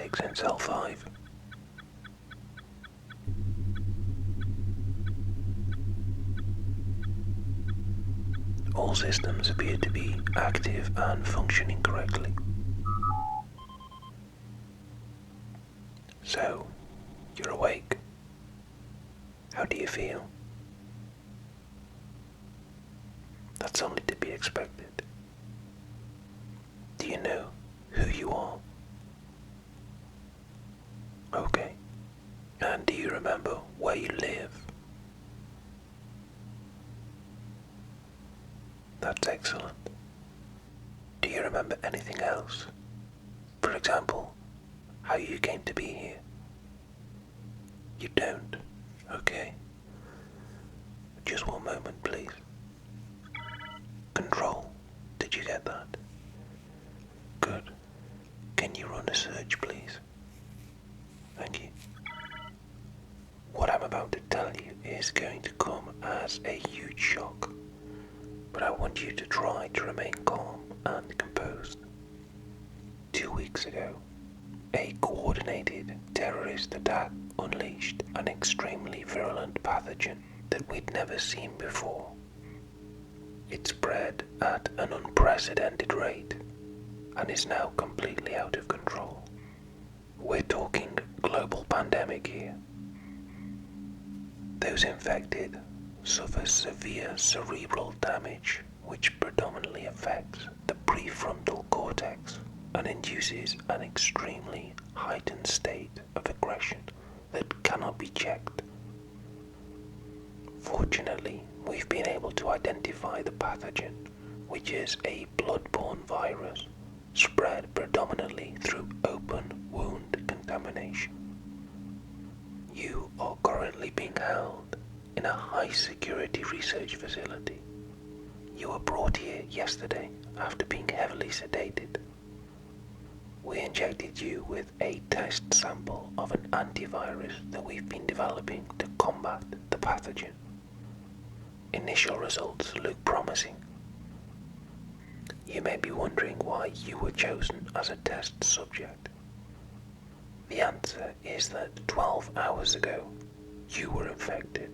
6 in cell 5. All systems appear to be active and functioning correctly. So, you're awake. How do you feel? That's only to be expected. Do you know who you are? Okay. And do you remember where you live? That's excellent. Do you remember anything else? For example, how you came to be here? You don't? Okay. Just one moment, please. Control. Did you get that? Good. Can you run a search, please? Thank you. What I'm about to tell you is going to come as a huge shock, but I want you to try to remain calm and composed. 2 weeks ago, a coordinated terrorist attack unleashed an extremely virulent pathogen that we'd never seen before. It spread at an unprecedented rate and is now completely out of control. We're talking global pandemic here. Those infected suffer severe cerebral damage, which predominantly affects the prefrontal cortex and induces an extremely heightened state of aggression that cannot be checked. Fortunately, we've been able to identify the pathogen, which is a blood-borne virus spread predominantly through open wound contamination. You are currently being held in a high-security research facility. You were brought here yesterday after being heavily sedated. We injected you with a test sample of an antivirus that we've been developing to combat the pathogen. Initial results look promising. You may be wondering why you were chosen as a test subject. The answer is that 12 hours ago, you were infected.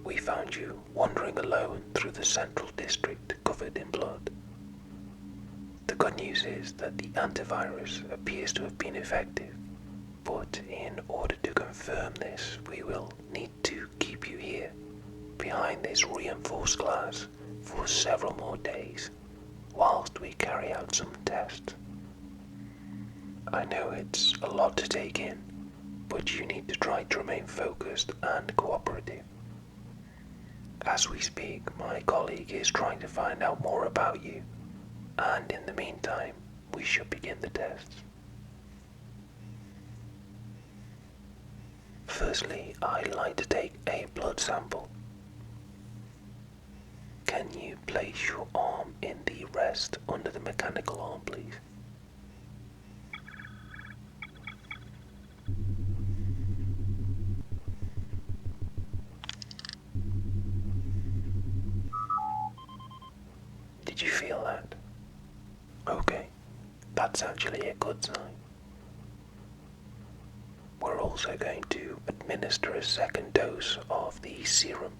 We found you wandering alone through the central district covered in blood. The good news is that the antivirus appears to have been effective, but in order to confirm this, we will need to keep you here, behind this reinforced glass, for several more days, whilst we carry out some tests. I know it's a lot to take in, but you need to try to remain focused and cooperative. As we speak, my colleague is trying to find out more about you, and in the meantime, we should begin the tests. Firstly, I'd like to take a blood sample. Can you place your arm in the rest under the mechanical arm, please? Did you feel that? Okay, that's actually a good sign. We're also going to administer a second dose of the serum.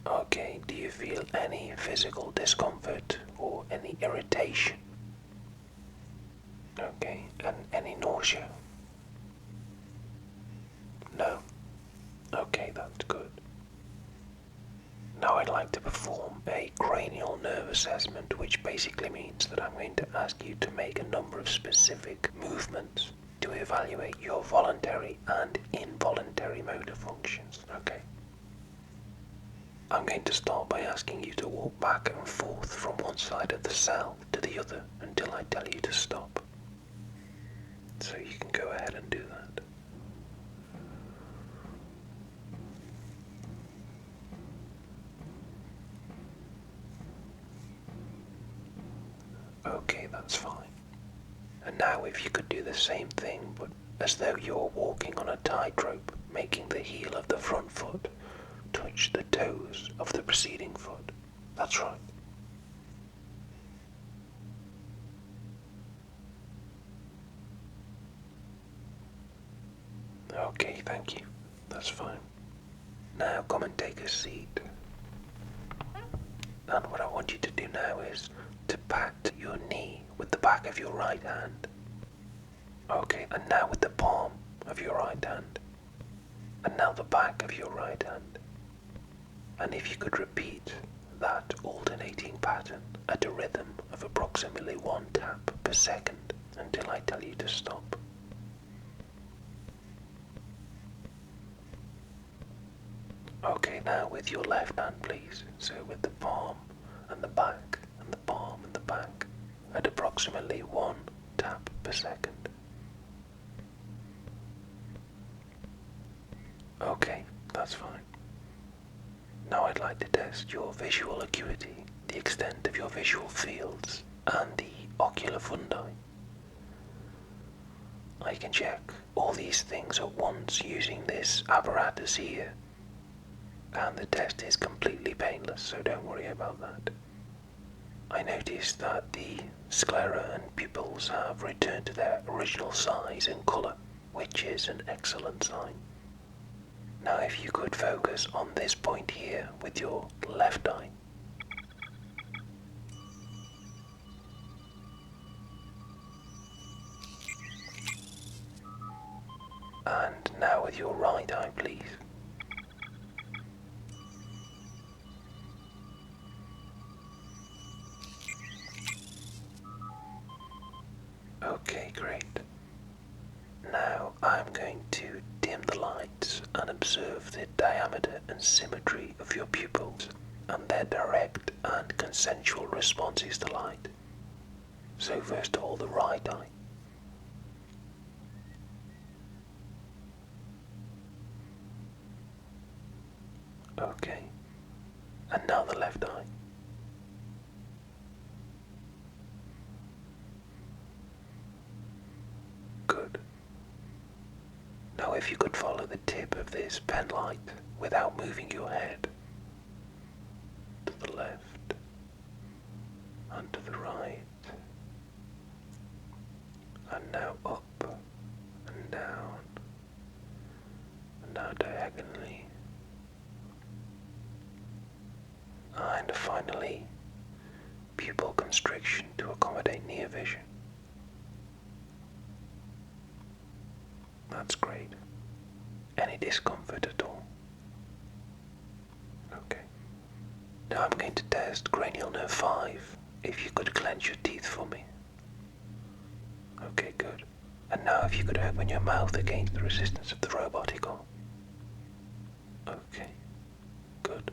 Okay, do you feel any physical discomfort or any irritation? Okay, and any nausea? No? Okay, that's good. Now I'd like to perform a cranial nerve assessment, which basically means that I'm going to ask you to make a number of specific movements to evaluate your voluntary and involuntary motor functions, okay? I'm going to start by asking you to walk back and forth from one side of the cell to the other until I tell you to stop. So you can go ahead and do that. Okay, that's fine. And now if you could do the same thing, but as though you're walking on a tightrope, making the heel of the front foot touch the toes of the preceding foot. That's right. Okay, thank you. That's fine. Now come and take a seat. And what I want you to do now is to pat your knee with the back of your right hand. Okay, and now with the palm of your right hand. And now the back of your right hand. And if you could repeat that alternating pattern at a rhythm of approximately 1 tap per second until I tell you to stop. Okay, now with your left hand, please. So with the palm and the back and the palm and the back at approximately 1 tap per second. Okay, that's fine. Now I'd like to test your visual acuity, the extent of your visual fields, and the ocular fundi. I can check all these things at once using this apparatus here. And the test is completely painless, so don't worry about that. I noticed that the sclera and pupils have returned to their original size and colour, which is an excellent sign. Now if you could focus on this point here with your left eye. And now with your right eye, please. Okay, great. Now I'm going to dim the lights and observe the diameter and symmetry of your pupils and their direct and consensual responses to light. So first of all, the right eye. Okay. And now the left eye. Good. Now if you could follow the tip of this pen light without moving your head to the left and to the right, and now up and down, and now diagonally, and finally pupil constriction to accommodate near vision. That's great. Any discomfort at all? Okay. Now I'm going to test cranial nerve 5. If you could clench your teeth for me. Okay, good. And now if you could open your mouth against the resistance of the robotic arm. Okay, good.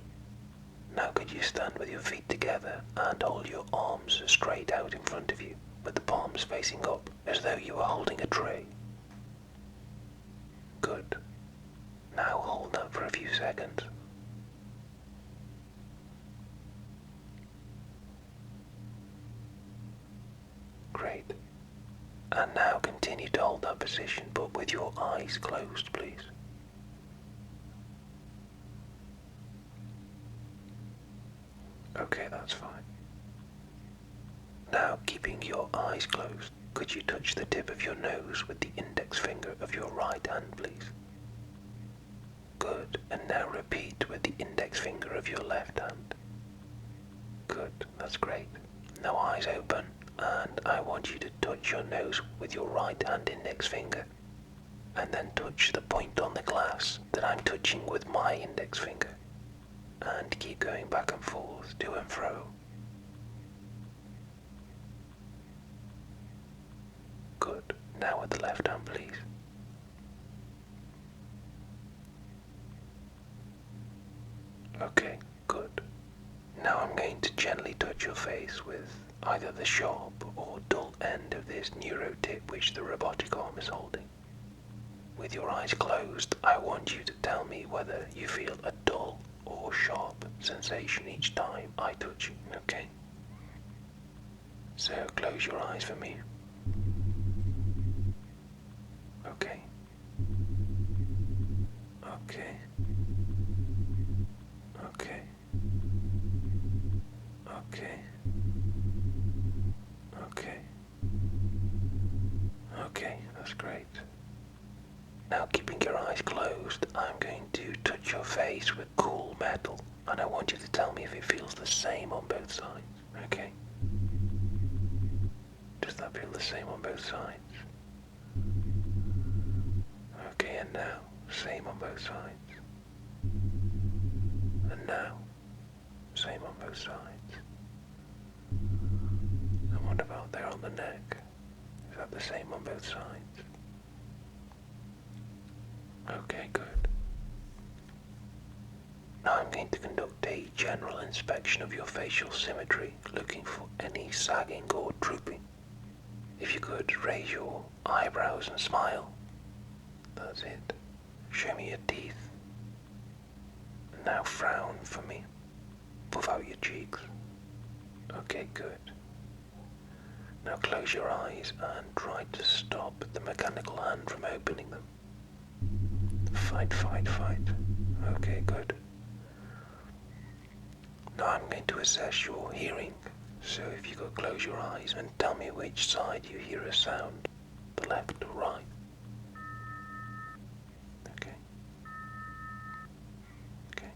Now could you stand with your feet together and hold your arms straight out in front of you, with the palms facing up, as though you were holding a tray? Good. Now hold that for a few seconds. Great. And now continue to hold that position, but with your eyes closed, please. Okay, that's fine. Now, keeping your eyes closed, could you touch the tip of your nose with the index finger of your right hand, please? Good. And now repeat with the index finger of your left hand. Good. That's great. Now eyes open, and I want you to touch your nose with your right hand index finger, and then touch the point on the glass that I'm touching with my index finger. And keep going back and forth, to and fro. Good. Now with the left hand, please. Okay, good. Now I'm going to gently touch your face with either the sharp or dull end of this neuro tip which the robotic arm is holding. With your eyes closed, I want you to tell me whether you feel a dull or sharp sensation each time I touch you, okay? So close your eyes for me. Okay. Okay. Okay. Okay. Okay. Okay, that's great. Now, keeping your eyes closed, I'm going to touch your face with cool metal, and I want you to tell me if it feels the same on both sides. Okay? Does that feel the same on both sides? Okay, and now, same on both sides. And now, same on both sides. And what about there on the neck? Is that the same on both sides? Okay, good. Now I'm going to conduct a general inspection of your facial symmetry, looking for any sagging or drooping. If you could raise your eyebrows and smile. That's it. Show me your teeth. Now frown for me. Puff out your cheeks. Okay, good. Now close your eyes and try to stop the mechanical hand from opening them. Fight, fight, fight. Okay, good. Now I'm going to assess your hearing. So if you could close your eyes and tell me which side you hear a sound, the left or right. Okay. Okay.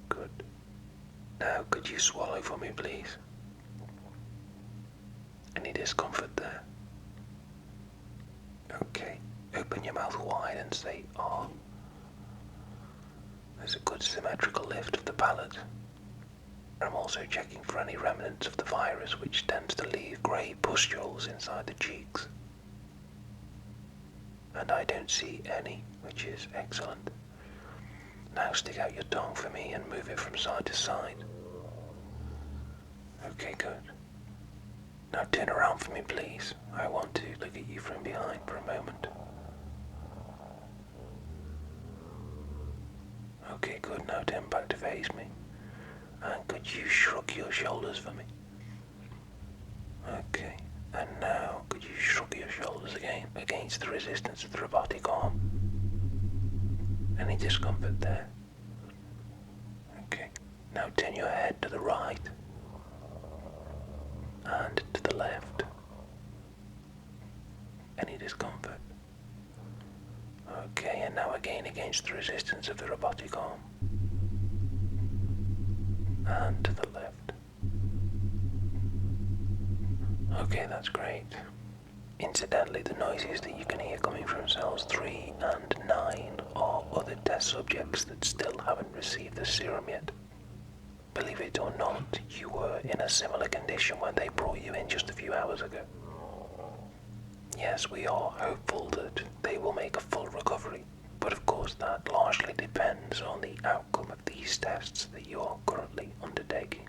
Good. Now could you swallow for me, please? Any discomfort there? Okay. Open your mouth wide and say "ah." There's a good symmetrical lift of the palate. I'm also checking for any remnants of the virus, which tends to leave grey pustules inside the cheeks. And I don't see any, which is excellent. Now stick out your tongue for me and move it from side to side. Okay, good. Now turn around for me, please. I want to look at you from behind for a moment. Okay, good. Now turn back to face me. And could you shrug your shoulders for me? Okay. And now could you shrug your shoulders again against the resistance of the robotic arm? Any discomfort there? Okay. Now turn your head to the right and to the left. Any discomfort? Okay, and now again against the resistance of the robotic arm. And to the left. Okay, that's great. Incidentally, the noises that you can hear coming from cells 3 and 9 are other test subjects that still haven't received the serum yet. Believe it or not, you were in a similar condition when they brought you in just a few hours ago. Yes, we are hopeful that they will make a full recovery, but of course that largely depends on the outcome of these tests that you are currently undertaking.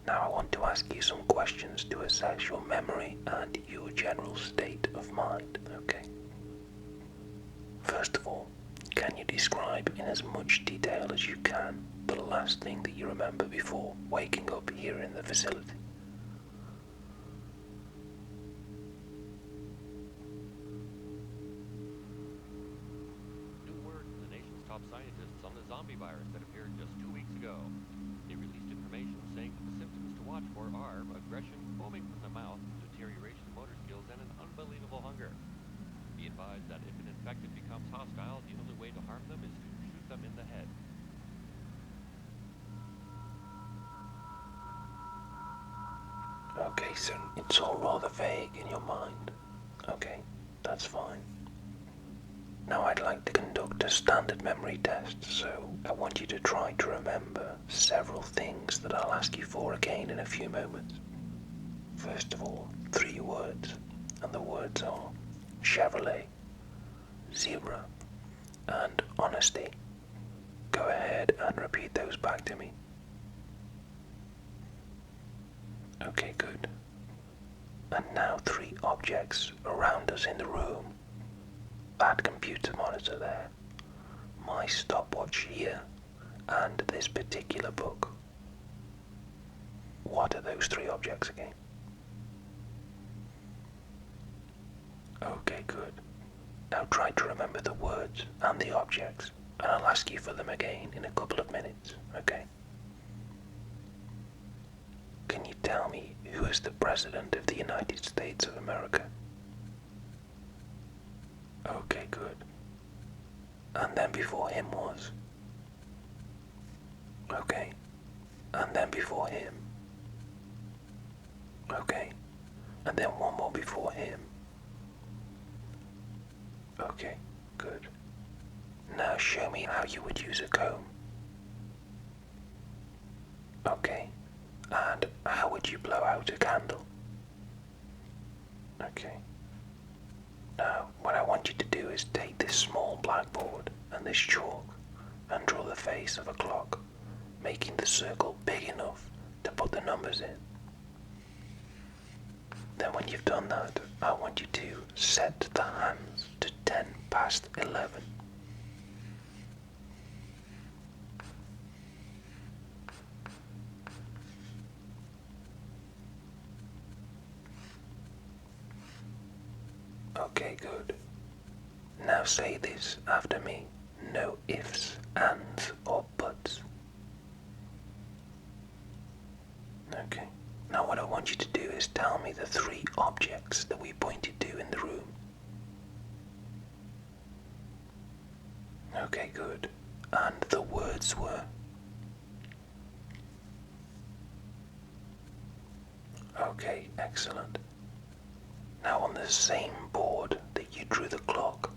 Now I want to ask you some questions to assess your memory and your general state of mind, okay? First of all, can you describe in as much detail as you can the last thing that you remember before waking up here in the facility? Scientists on the zombie virus that appeared just 2 weeks ago. They released information saying that the symptoms to watch for are aggression, foaming from the mouth, deterioration of motor skills, and an unbelievable hunger. Be advised that if an infected becomes hostile, the only way to harm them is to shoot them in the head. Okay, so it's all rather vague in your mind. Okay, that's fine. Now I'd like to conduct a standard memory test, so I want you to try to remember several things that I'll ask you for again in a few moments. First of all, 3 words, and the words are Chevrolet, zebra, and honesty. Go ahead and repeat those back to me. Okay, good. And now 3 objects around us in the room. That computer monitor there, my stopwatch here, and this particular book. What are those 3 objects again? Okay, good. Now try to remember the words and the objects, and I'll ask you for them again in a couple of minutes, okay? Can you tell me who is the President of the United States of America? Okay, good. And then before him was? Okay. And then before him? Okay. And then one more before him? Okay, good. Now show me how you would use a comb. Okay. And how would you blow out a candle? Okay. Now, what I want you to do is take this small blackboard and this chalk and draw the face of a clock, making the circle big enough to put the numbers in. Then when you've done that, I want you to set the hands to 10 past 11. Okay, good. Now say this after me. No ifs, ands, or buts. Okay. Now what I want you to do is tell me the 3 objects that we pointed to in the room. Okay, good. And the words were? Okay, excellent. Now on the same board that you drew the clock,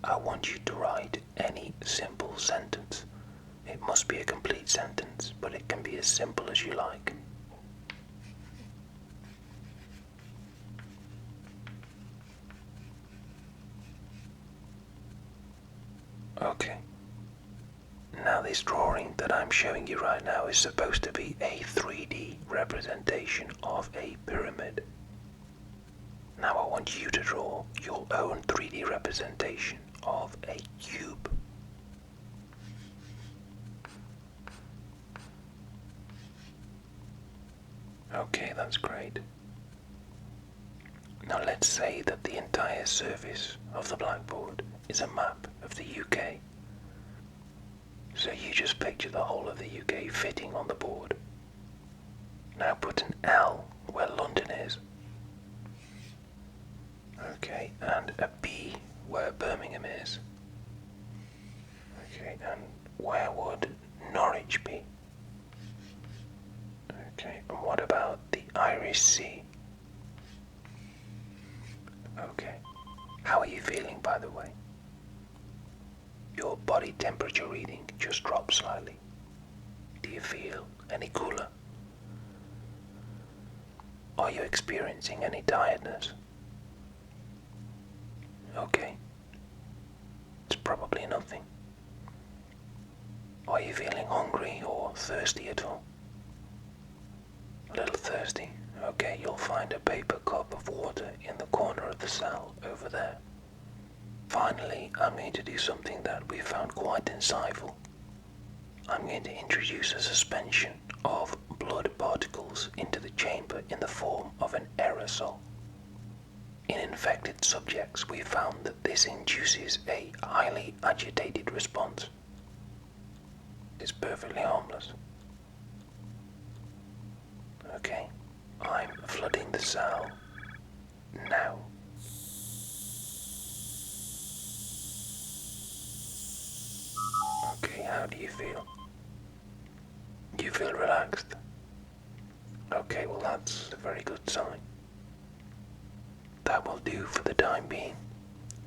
I want you to write any simple sentence. It must be a complete sentence, but it can be as simple as you like. Okay. Now this drawing that I'm showing you right now is supposed to be a 3D representation of a pyramid. Now I want you to draw your own 3D representation of a cube. Okay, that's great. Now let's say that the entire surface of the blackboard is a map of the UK. So you just picture the whole of the UK fitting on the board. Now put an L where London is. Okay, and a B where Birmingham is. Okay, and where would Norwich be? Okay, and what about the Irish Sea? Okay, how are you feeling, by the way? Your body temperature reading just dropped slightly. Do you feel any cooler? Are you experiencing any tiredness? Okay, it's probably nothing. Are you feeling hungry or thirsty at all? A little thirsty? Okay, you'll find a paper cup of water in the corner of the cell over there. Finally, I'm going to do something that we found quite insightful. I'm going to introduce a suspension of blood particles into the chamber in the form of an aerosol. In infected subjects, we found that this induces a highly agitated response. It's perfectly harmless. Okay, I'm flooding the cell now. Okay, how do you feel? Do you feel relaxed? Okay, well that's a very good sign. That will do for the time being.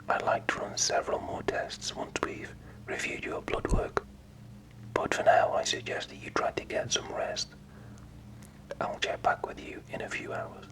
I'd like to run several more tests once we've reviewed your blood work. But for now, I suggest that you try to get some rest. I'll check back with you in a few hours.